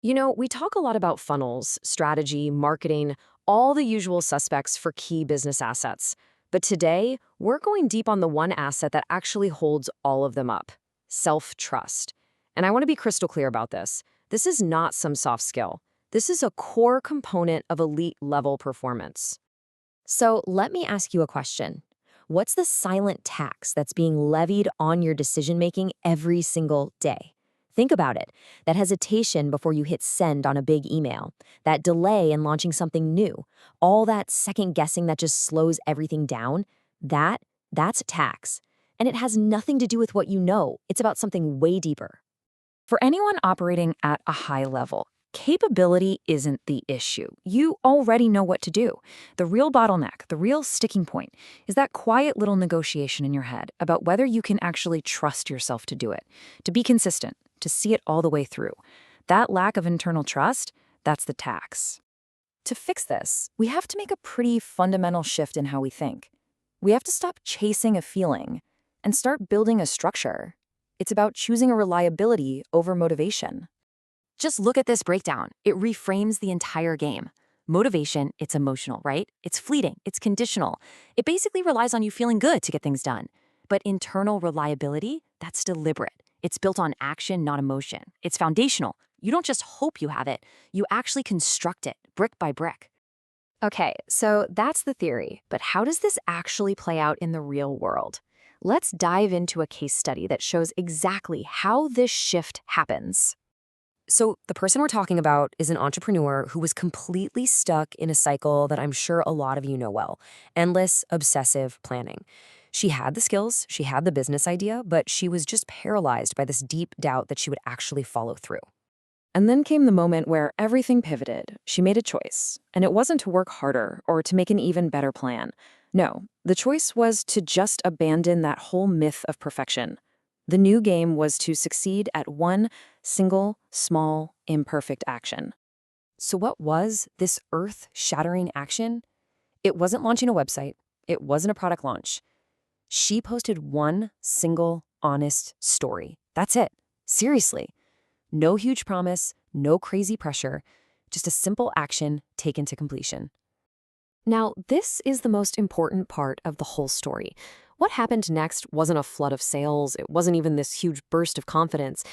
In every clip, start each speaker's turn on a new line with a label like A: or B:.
A: We talk a lot about funnels, strategy, marketing, all the usual suspects for key business assets. But today, we're going deep on the one asset that actually holds all of them up: self-trust. And I want to be crystal clear about this. This is not some soft skill. This is a core component of elite level performance. So let me ask you a question. What's the silent tax that's being levied on your decision making every single day? Think about it. That hesitation before you hit send on a big email, that delay in launching something new, all that second guessing that just slows everything down, that's a tax. And it has nothing to do with what you know. It's about something way deeper.
B: For anyone operating at a high level, capability isn't the issue. You already know what to do. The real bottleneck, the real sticking point, is that quiet little negotiation in your head about whether you can actually trust yourself to do it, to be consistent, to see it all the way through. That lack of internal trust, that's the tax. To fix this, we have to make a pretty fundamental shift in how we think. We have to stop chasing a feeling and start building a structure. It's about choosing a reliability over motivation.
C: Just look at this breakdown. It reframes the entire game. Motivation, it's emotional, right? It's fleeting, it's conditional. It basically relies on you feeling good to get things done. But internal reliability, that's deliberate. It's built on action, not emotion. It's foundational. You don't just hope you have it, you actually construct it, brick by brick.
A: Okay, so that's the theory, but how does this actually play out in the real world? Let's dive into a case study that shows exactly how this shift happens. So the person we're talking about is an entrepreneur who was completely stuck in a cycle that I'm sure a lot of you know well: endless, obsessive planning. She had the skills, she had the business idea, but she was just paralyzed by this deep doubt that she would actually follow through.
B: And then came the moment where everything pivoted. She made a choice, and it wasn't to work harder or to make an even better plan. No, the choice was to just abandon that whole myth of perfection. The new game was to succeed at one single, small, imperfect action.
A: So what was this earth-shattering action? It wasn't launching a website. It wasn't a product launch. She posted one single, honest story. That's it. Seriously. No huge promise, no crazy pressure, just a simple action taken to completion. Now, this is the most important part of the whole story. What happened next wasn't a flood of sales. It wasn't even this huge burst of confidence.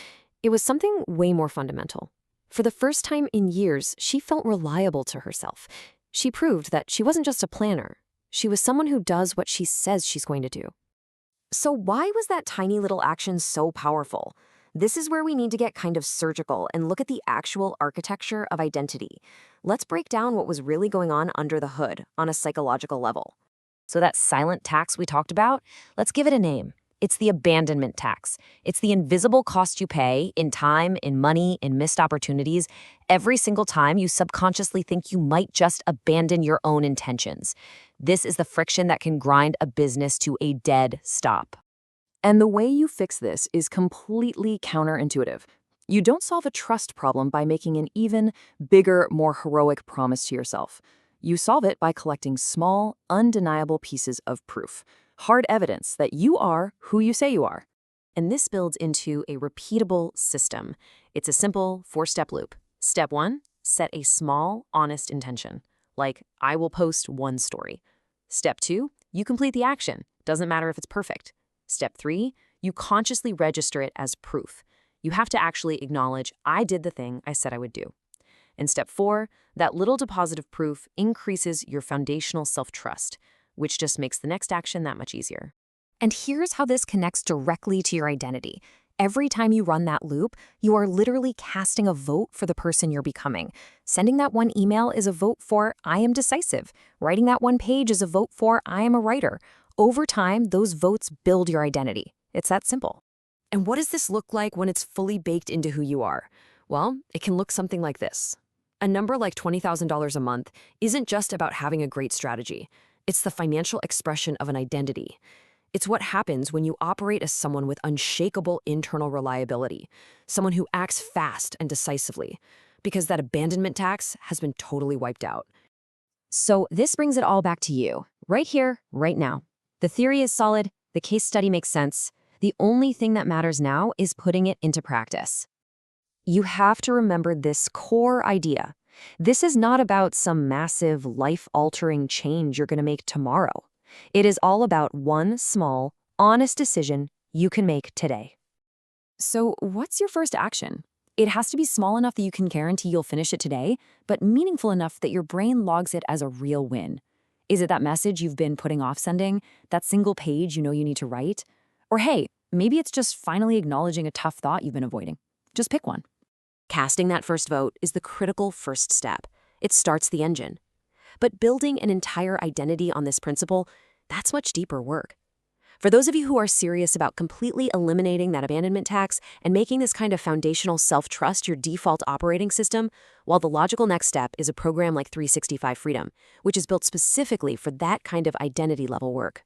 A: It was something way more fundamental. For the first time in years, she felt reliable to herself. She proved that she wasn't just a planner. She was someone who does what she says she's going to do. So why was that tiny little action so powerful? This is where we need to get kind of surgical and look at the actual architecture of identity. Let's break down what was really going on under the hood on a psychological level. So that silent tax we talked about, let's give it a name. It's the abandonment tax. It's the invisible cost you pay in time, in money, in missed opportunities, every single time you subconsciously think you might just abandon your own intentions. This is the friction that can grind a business to a dead stop.
B: And the way you fix this is completely counterintuitive. You don't solve a trust problem by making an even bigger, more heroic promise to yourself. You solve it by collecting small, undeniable pieces of proof, hard evidence that you are who you say you are.
A: And this builds into a repeatable system. It's a simple 4-step loop. Step 1, set a small, honest intention, like I will post one story. Step 2, you complete the action. Doesn't matter if it's perfect. Step 3, you consciously register it as proof. You have to actually acknowledge, I did the thing I said I would do. And step 4, that little deposit of proof increases your foundational self-trust, which just makes the next action that much easier. And here's how this connects directly to your identity. Every time you run that loop, you are literally casting a vote for the person you're becoming. Sending that one email is a vote for I am decisive. Writing that one page is a vote for I am a writer. Over time, those votes build your identity. It's that simple. And what does this look like when it's fully baked into who you are? Well, it can look something like this. A number like $20,000 a month isn't just about having a great strategy. It's the financial expression of an identity. It's what happens when you operate as someone with unshakable internal reliability, someone who acts fast and decisively, because that abandonment tax has been totally wiped out. So this brings it all back to you, right here, right now. The theory is solid, the case study makes sense. The only thing that matters now is putting it into practice. You have to remember this core idea. This is not about some massive, life-altering change you're going to make tomorrow. It is all about one small, honest decision you can make today.
B: So, what's your first action? It has to be small enough that you can guarantee you'll finish it today, but meaningful enough that your brain logs it as a real win. Is it that message you've been putting off sending? That single page you know you need to write? Or hey, maybe it's just finally acknowledging a tough thought you've been avoiding. Just pick one.
A: Casting that first vote is the critical first step. It starts the engine. But building an entire identity on this principle, that's much deeper work. For those of you who are serious about completely eliminating that abandonment tax and making this kind of foundational self-trust your default operating system, well, the logical next step is a program like 365 Freedom, which is built specifically for that kind of identity level work.